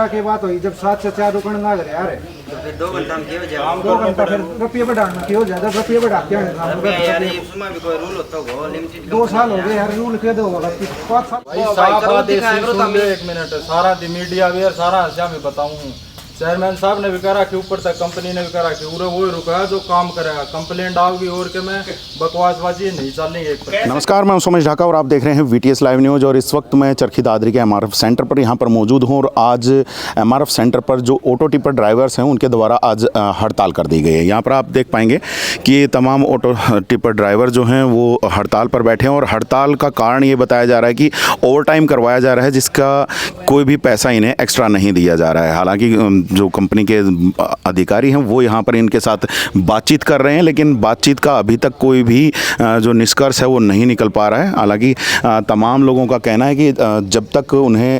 के बात हुई जब 7 से 4 रुकने ना करे यार तो फिर 2 घंटा में क्यों हो जाए? 2 घंटा फिर रुपये बढ़ाना क्यों ज्यादा रुपये बढ़ाते हैं यार ये उसमें भी कोई रूल होता होगा लिमिटेड 2 साल हो गए यार रूल के दो 5 साल भाई साफ बात है, सुन लो एक मिनट। सारा मीडिया वेयर सारा हंसा मैं बताऊं। चेयरमैन साहब ने भी करा कि ऊपर तक कंपनी ने भी करा कि पूरा वो रुका जो काम करेगा। कंप्लेंट आओगी और के मैं बकवासबाजी नहीं चलनी एक पर। नमस्कार, मैं सुमेश ढाका और आप देख रहे हैं VTS लाइव न्यूज़। और इस वक्त मैं चरखी दादरी के MRF सेंटर पर यहाँ पर मौजूद हूँ। और आज MRF सेंटर पर जो ऑटो टिपर ड्राइवर्स हैं उनके द्वारा आज हड़ताल कर दी गई है। यहाँ पर आप देख पाएंगे कि तमाम ऑटो टिपर ड्राइवर जो हैं वो हड़ताल पर बैठे हैं। और हड़ताल का कारण ये बताया जा रहा है कि ओवर टाइम करवाया जा रहा है जिसका कोई भी पैसा इन्हें एक्स्ट्रा नहीं दिया जा रहा है। हालांकि जो कंपनी के अधिकारी हैं वो यहाँ पर इनके साथ बातचीत कर रहे हैं, लेकिन बातचीत का अभी तक कोई भी जो निष्कर्ष है वो नहीं निकल पा रहा है। हालांकि तमाम लोगों का कहना है कि जब तक उन्हें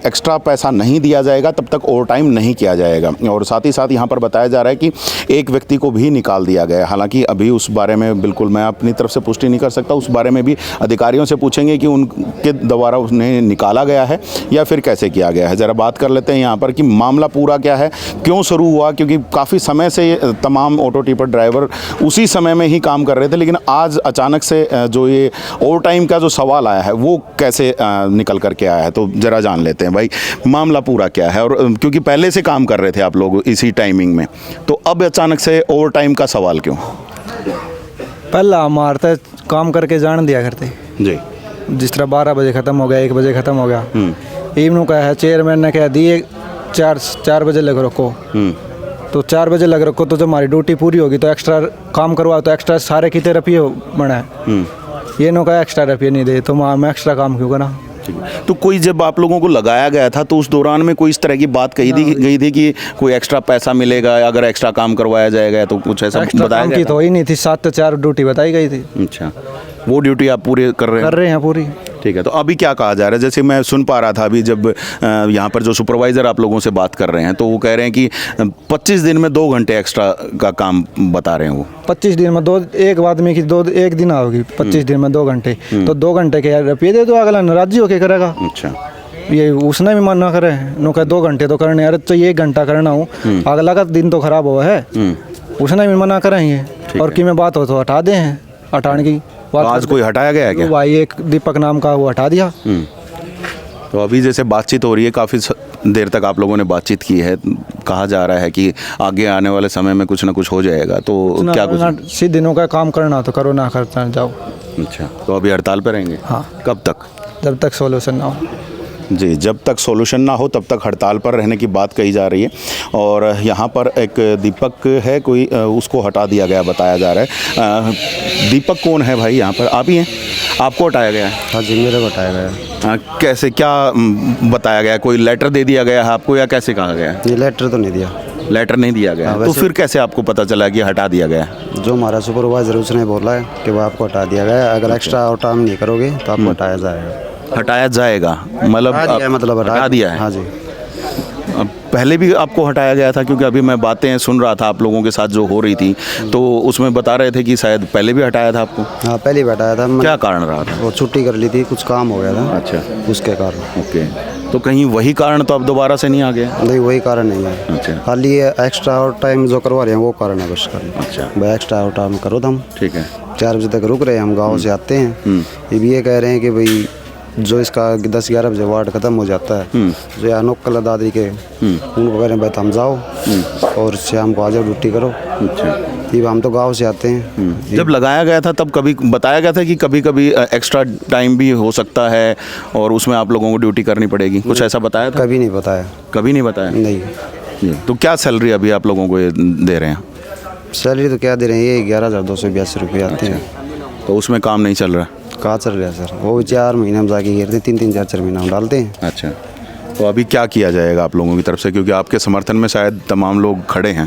एक्स्ट्रा पैसा नहीं दिया जाएगा तब तक ओवर टाइम नहीं किया जाएगा। और साथ ही साथ यहाँ पर बताया जा रहा है कि एक व्यक्ति को भी निकाल दिया गया है। हालांकि अभी उस बारे में बिल्कुल मैं अपनी तरफ से पुष्टि नहीं कर सकता। उस बारे में भी अधिकारियों से पूछेंगे कि उनके द्वारा उन्हें निकाला गया है या फिर कैसे किया गया है। ज़रा बात कर लेते हैं यहाँ पर कि मामला पूरा क्या है, क्यों शुरू हुआ। क्योंकि काफ़ी समय से तमाम ऑटो टिपर ड्राइवर उसी समय में ही काम कर रहे थे, लेकिन आज अचानक से जो ये ओवर टाइम का जो सवाल आया है वो कैसे निकल करके आया है, तो ज़रा जान लेते हैं भाई मामला पूरा क्या है। और क्योंकि पहले से काम कर रहे थे आप लोग इसी टाइमिंग में, तो अब अचानक से ओवर टाइम का सवाल क्यों? पहला हमारे काम करके जान दिया करते जी, जिस तरह 12 बजे ख़त्म हो गया, 1 बजे ख़त्म हो गया। इवनों का है चेयरमैन ने कह दिए 4 बजे लग रखो, तो 4 बजे लग रखो तो जब हमारी ड्यूटी पूरी होगी तो एक्स्ट्रा काम करवाओ, तो एक्स्ट्रा सारे कितने रुपये बना है। ये नो का एक्स्ट्रा रुपये नहीं दे तो हम एक्स्ट्रा काम क्यों करना। तो कोई जब आप लोगों को लगाया गया था तो उस दौरान में कोई इस तरह की बात कही गई थी कि कोई एक्स्ट्रा पैसा मिलेगा अगर एक्स्ट्रा काम करवाया जाएगा, तो कुछ ऐसा बताया गया था? तो ही नहीं थी, 7 से 4 ड्यूटी बताई गई थी। अच्छा, वो ड्यूटी आप पूरी कर रहे हैं पूरी। ठीक है, तो अभी क्या कहा जा रहा है? जैसे मैं सुन पा रहा था अभी जब यहाँ पर जो सुपरवाइज़र आप लोगों से बात कर रहे हैं तो वो कह रहे हैं कि 25 दिन में 2 घंटे एक्स्ट्रा का काम बता रहे हैं वो। 25 दिन में एक आदमी की 1 दिन आओगी, 25 दिन में 2 घंटे, तो 2 घंटे के रुपये दे दो, अगला नाराजी होके करेगा। अच्छा, ये उसने भी मना करे नो कह 2 घंटे तो करने, अरे तो ये 1 घंटा करना हूँ, अगला का दिन तो खराब हुआ है, उसने भी मना करेंगे। और कि मैं बात हो तो हटा दें, हटाने की तो आज कोई हटाया गया है क्या? भाई एक दीपक नाम का वो हटा दिया। तो अभी जैसे बातचीत हो रही है, काफ़ी देर तक आप लोगों ने बातचीत की है, कहा जा रहा है कि आगे आने वाले समय में कुछ ना कुछ हो जाएगा, तो क्या कुछ सीधे दिनों का काम करना तो करो, ना करना जाओ। अच्छा, तो अभी हड़ताल पर रहेंगे? हाँ। कब तक? जब तक सोल्यूशन ना हो। जी, जब तक सॉल्यूशन ना हो तब तक हड़ताल पर रहने की बात कही जा रही है। और यहाँ पर एक दीपक है कोई, उसको हटा दिया गया बताया जा रहा है। दीपक कौन है भाई? यहाँ पर आप ही हैं? आपको हटाया गया है? हाँ जी, मेरे को हटाया गया। कैसे, क्या बताया गया? कोई लेटर दे दिया गया है आपको या कैसे कहा गया? ये लेटर तो नहीं दिया। लेटर नहीं दिया गया? तो फिर कैसे आपको पता चला कि हटा दिया गया? जो हमारा सुपरवाइजर उसने बोला है कि वो आपको हटा दिया गया, अगर एक्स्ट्रा और टाइम नहीं करोगे तो आपको हटाया जाएगा। हटाया जाएगा मतलब हटा दिया है? हाँ जी। पहले भी आपको हटाया गया था? क्योंकि अभी मैं बातें सुन रहा था आप लोगों के साथ जो हो रही थी, तो उसमें बता रहे थे कि शायद पहले भी हटाया था आपको। हाँ, पहले भी हटाया था। क्या कारण रहा था? वो छुट्टी कर ली थी, कुछ काम हो गया था। अच्छा, उसके कारण। ओके, तो कहीं वही कारण तो अब दोबारा से नहीं आ गया? नहीं, वही कारण नहीं है। अच्छा, खाली एक्स्ट्रा और टाइम जो करवा रहे हैं वो कारण है बस। अच्छा भाई एक्स्ट्रा और टाइम करो तुम। ठीक है, 4 बजे तक रुक रहे हैं हम, गाँव से आते हैं। ये भी ये कह रहे हैं कि भाई जो इसका 10-11 बजे वार्ड ख़त्म हो जाता है, जो यहाँ नोकला दादरी के उनको कह रहे हैं भाई हम जाओ और शाम को आ जाओ ड्यूटी करो। अच्छा, ये हम तो गांव से आते हैं। जब लगाया गया था तब कभी बताया गया था कि कभी कभी एक्स्ट्रा टाइम भी हो सकता है और उसमें आप लोगों को ड्यूटी करनी पड़ेगी, कुछ ऐसा बताया था? कभी नहीं बताया। कभी नहीं बताया? नहीं। तो क्या सैलरी अभी आप लोगों को ये दे रहे हैं? सैलरी तो क्या दे रहे हैं, ये 11,282 रुपये आते हैं। तो उसमें काम नहीं चल रहा? कहाँ चल रहा है सर, वो 4 महीने हम जाके गिरते हैं, 3-3, 4-4 महीना हम डालते हैं। अच्छा, तो अभी क्या किया जाएगा आप लोगों की तरफ से? क्योंकि आपके समर्थन में शायद तमाम लोग खड़े हैं,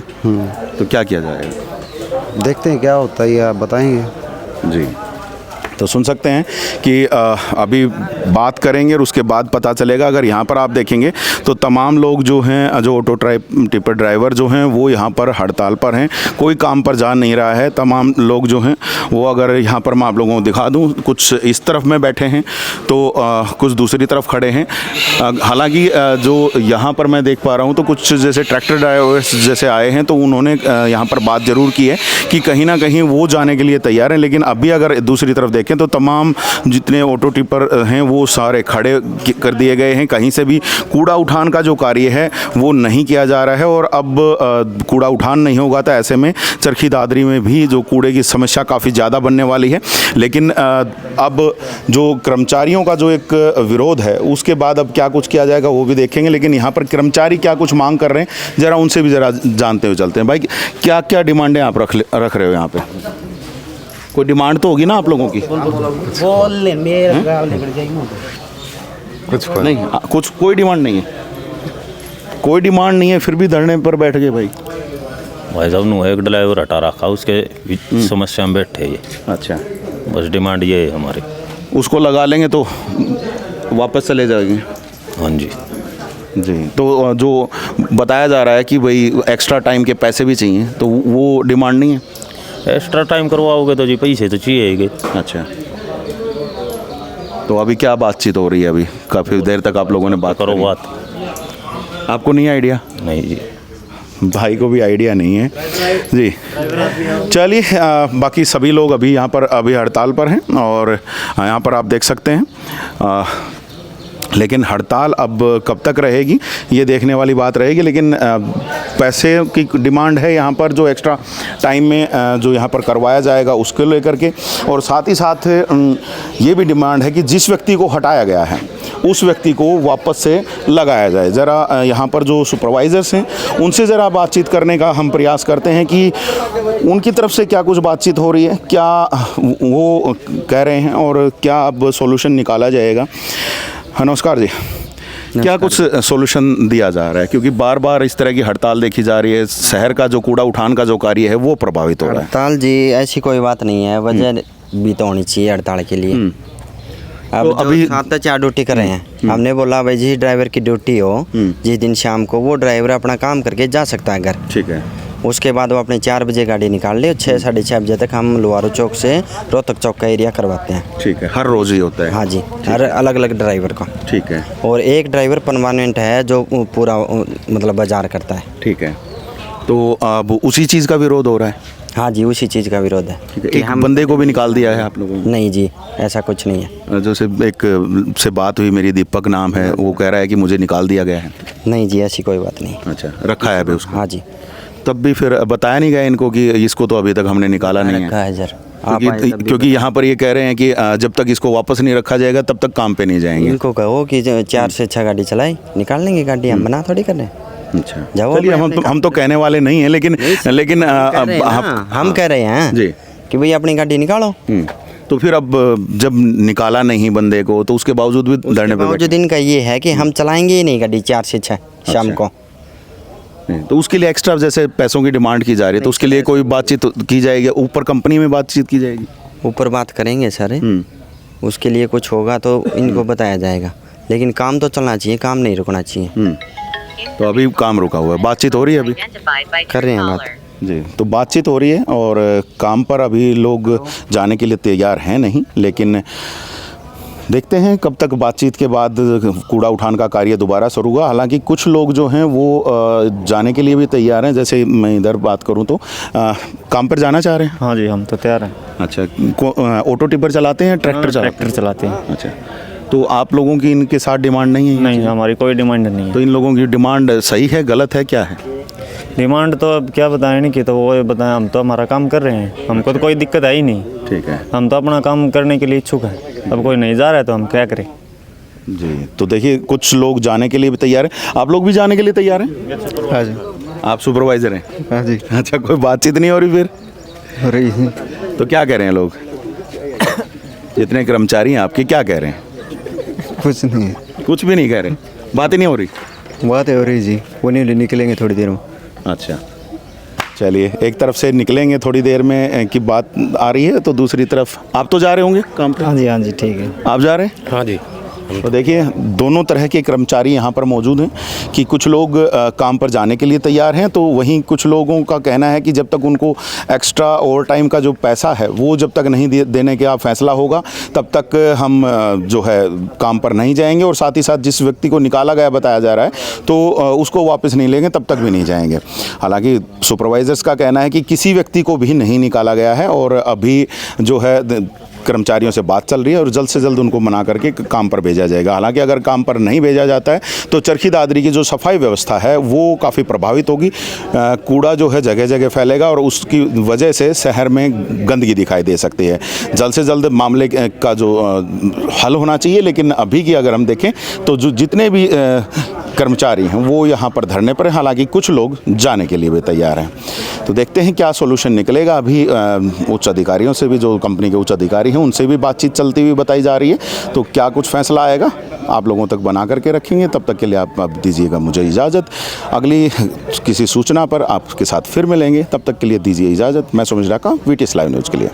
तो क्या किया जाएगा? देखते हैं क्या होता है, ये आप बताएंगे। जी, तो सुन सकते हैं कि अभी बात करेंगे और उसके बाद पता चलेगा। अगर यहाँ पर आप देखेंगे तो तमाम लोग जो हैं, जो ऑटो टिपर ड्राइवर जो हैं वो यहाँ पर हड़ताल पर हैं, कोई काम पर जा नहीं रहा है। तमाम लोग जो हैं वो, अगर यहाँ पर मैं आप लोगों को दिखा दूँ, कुछ इस तरफ में बैठे हैं तो कुछ दूसरी तरफ खड़े हैं। हालांकि जो यहाँ पर मैं देख पा रहा हूँ तो कुछ जैसे ट्रैक्टर ड्राइवर्स जैसे आए हैं तो उन्होंने यहाँ पर बात ज़रूर की है कि कहीं ना कहीं वो जाने के लिए तैयार हैं। लेकिन अभी अगर दूसरी तरफ देखें तो तमाम जितने ऑटो टिपर हैं वो सारे खड़े कर दिए गए हैं। कहीं से भी कूड़ा उठान का जो कार्य है वो नहीं किया जा रहा है। और अब कूड़ा उठान नहीं होगा तो ऐसे में चरखी दादरी में भी जो कूड़े की समस्या काफ़ी ज़्यादा बनने वाली है। लेकिन अब जो कर्मचारियों का जो एक विरोध है उसके बाद अब क्या कुछ किया जाएगा वो भी देखेंगे। लेकिन यहाँ पर कर्मचारी क्या कुछ मांग कर रहे हैं ज़रा उनसे भी ज़रा जानते हुए चलते हैं। भाई, क्या क्या डिमांडें आप रख रहे हो यहाँ पे? कोई डिमांड तो होगी ना आप लोगों की? कुछ नहीं, कुछ कोई डिमांड नहीं है। कोई डिमांड नहीं है फिर भी धरने पर बैठ गए भाई साहब नु एक ड्राइवर हटा रखा, उसके समस्या में बैठे ये। अच्छा, बस डिमांड ये है हमारी। उसको लगा लेंगे तो वापस चले जाएंगे। हाँ जी जी। तो जो बताया जा रहा है कि भाई एक्स्ट्रा टाइम के पैसे भी चाहिए, तो वो डिमांड नहीं है? एक्स्ट्रा टाइम करवाओगे तो जी पैसे तो चाहिए। अच्छा, तो अभी क्या बातचीत हो रही है? अभी काफ़ी देर तक आप लोगों ने बात करो करी। बात आपको नहीं आइडिया? नहीं जी, भाई को भी आइडिया नहीं है जी। चलिए, बाकी सभी लोग अभी यहाँ पर अभी हड़ताल पर हैं और यहाँ पर आप देख सकते हैं। लेकिन हड़ताल अब कब तक रहेगी ये देखने वाली बात रहेगी। लेकिन पैसे की डिमांड है यहाँ पर, जो एक्स्ट्रा टाइम में जो यहाँ पर करवाया जाएगा उसको लेकर के। और साथ ही साथ ये भी डिमांड है कि जिस व्यक्ति को हटाया गया है उस व्यक्ति को वापस से लगाया जाए। ज़रा यहाँ पर जो सुपरवाइज़र्स हैं उनसे ज़रा बातचीत करने का हम प्रयास करते हैं कि उनकी तरफ से क्या कुछ बातचीत हो रही है, क्या वो कह रहे हैं और क्या अब सॉल्यूशन निकाला जाएगा। हाँ, नमस्कार जी। क्या कुछ सॉल्यूशन दिया जा रहा है, क्योंकि बार बार इस तरह की हड़ताल देखी जा रही है, शहर का जो कूड़ा उठान का जो कार्य है वो प्रभावित हो रहा है। हड़ताल जी ऐसी कोई बात नहीं है, वजह भी तो होनी चाहिए हड़ताल के लिए। अब तो तो अभी 7 से 4 ड्यूटी कर रहे हैं। हमने बोला भाई जिस ड्राइवर की ड्यूटी हो जिस दिन शाम को, वो ड्राइवर अपना काम करके जा सकता है घर। ठीक है। उसके बाद वो अपने 4 बजे गाड़ी निकाल ले, 6 साढ़े 6 बजे तक हम लुहारू चौक से रोहतक चौक का एरिया करवाते हैं। ठीक है, हर रोज़ ही होता है? हाँ जी, हर अलग अलग ड्राइवर का। ठीक है। और एक ड्राइवर परमानेंट है जो पूरा मतलब बाजार करता है। ठीक है। तो अब उसी चीज़ का विरोध हो रहा है? हाँ जी, उसी चीज़ का विरोध है। ठीक है। एक बंदे को भी निकाल दिया है आप लोगों ने? नहीं जी, ऐसा कुछ नहीं है। जैसे एक से बात हुई, मेरी दीपक नाम है, वो कह रहा है कि मुझे निकाल दिया गया है। नहीं जी, ऐसी कोई बात नहीं। अच्छा, रखा है अभी उसको? हाँ जी। तब भी फिर बताया नहीं गया इनको कि इसको तो अभी तक हमने निकाला नहीं रखा है? है सर। आप आए तब भी क्योंकि यहाँ पर ये कह रहे हैं कि जब तक इसको वापस नहीं रखा जाएगा तब तक काम पे नहीं जाएंगे। इनको कहो कि 4 से 6 गाड़ी चलाई, निकाल लेंगे गाड़ी, हम बना थोड़ी कर रहे हैं। अच्छा, जाओ। चलिए, हम तो कहने वाले नहीं हैं, लेकिन हम कह रहे हैं जी कि भाई अपनी गाड़ी निकालो। तो फिर अब जब निकाला नहीं बंदे को तो उसके बावजूद भी धरने पे बावजूद इनका ये है कि हम चलाएंगे ही नहीं गाड़ी 4 से 6 शाम को। तो उसके लिए एक्स्ट्रा जैसे पैसों की डिमांड की जा रही है, तो उसके लिए कोई बातचीत की जाएगी ऊपर, कंपनी में बातचीत की जाएगी? ऊपर बात करेंगे सर, उसके लिए कुछ होगा तो इनको बताया जाएगा। लेकिन काम तो चलना चाहिए, काम नहीं रुकना चाहिए। तो अभी काम रुका हुआ है, बातचीत हो रही है अभी? कर रहे हैं बात जी। तो बातचीत हो रही है और काम पर अभी लोग जाने के लिए तैयार हैं नहीं, लेकिन देखते हैं कब तक बातचीत के बाद कूड़ा उठान का कार्य दोबारा शुरू हुआ। हालांकि कुछ लोग जो हैं वो जाने के लिए भी तैयार हैं। जैसे मैं इधर बात करूं तो काम पर जाना चाह रहे हैं? हाँ जी, हम तो तैयार हैं। अच्छा, ऑटो टिपर चलाते हैं, ट्रैक्टर चलाते हैं। अच्छा, तो आप लोगों की इनके साथ डिमांड नहीं है? नहीं, हमारी कोई डिमांड नहीं है। तो इन लोगों की डिमांड सही है, गलत है, क्या है डिमांड? तो अब क्या बताएं नहीं कि, तो वो बताएं, हम तो हमारा काम कर रहे हैं, हमको तो कोई दिक्कत आई नहीं। ठीक है। हम तो अपना काम करने के लिए इच्छुक हैं। अब कोई नहीं जा रहा है तो हम क्या करें जी। तो देखिए, कुछ लोग जाने के लिए भी तैयार हैं। आप लोग भी जाने के लिए तैयार हैं? हाँ जी। आप सुपरवाइजर हैं? हाँ जी। अच्छा, कोई बातचीत नहीं हो रही फिर? हो रही है। तो क्या कह रहे हैं लोग? जितने कर्मचारी हैं आपके, क्या कह रहे हैं? कुछ नहीं, कुछ भी नहीं कह रहे, बात ही नहीं हो रही? बात हो रही जी, वो नहीं निकलेंगे थोड़ी देर में। अच्छा, चलिए, एक तरफ से निकलेंगे थोड़ी देर में की बात आ रही है, तो दूसरी तरफ आप तो जा रहे होंगे काम पे? हाँ जी ठीक है। आप जा रहे हैं? हाँ जी। तो देखिए, दोनों तरह के कर्मचारी यहाँ पर मौजूद हैं कि कुछ लोग काम पर जाने के लिए तैयार हैं, तो वहीं कुछ लोगों का कहना है कि जब तक उनको एक्स्ट्रा ओवर टाइम का जो पैसा है वो जब तक नहीं देने का फैसला होगा तब तक हम जो है काम पर नहीं जाएंगे, और साथ ही साथ जिस व्यक्ति को निकाला गया बताया जा रहा है तो उसको वापस नहीं लेंगे, तब तक भी नहीं जाएंगे। हालांकि सुपरवाइजर्स का कहना है कि किसी व्यक्ति को भी नहीं निकाला गया है और अभी जो है कर्मचारियों से बात चल रही है और जल्द से जल्द उनको मना करके काम पर भेजा जाएगा। हालांकि अगर काम पर नहीं भेजा जाता है तो चरखी दादरी की जो सफाई व्यवस्था है वो काफ़ी प्रभावित होगी। कूड़ा जो है जगह जगह फैलेगा और उसकी वजह से शहर में गंदगी दिखाई दे सकती है। जल्द से जल्द मामले का जो हल होना चाहिए, लेकिन अभी की अगर हम देखें तो जो जितने भी कर्मचारी हैं वो यहाँ पर धरने पर हैं, हालांकि कुछ लोग जाने के लिए भी तैयार हैं। तो देखते हैं क्या सोल्यूशन निकलेगा। अभी उच्च अधिकारियों से भी, जो कंपनी के उच्च अधिकारी हैं, उनसे भी बातचीत चलती हुई बताई जा रही है, तो क्या कुछ फैसला आएगा आप लोगों तक बना करके रखेंगे। तब तक के लिए आप दीजिएगा मुझे इजाज़त। अगली किसी सूचना पर आपके साथ फिर मिलेंगे, तब तक के लिए दीजिए इजाज़त। मैं सुमित राका, VTS लाइव न्यूज़ के लिए।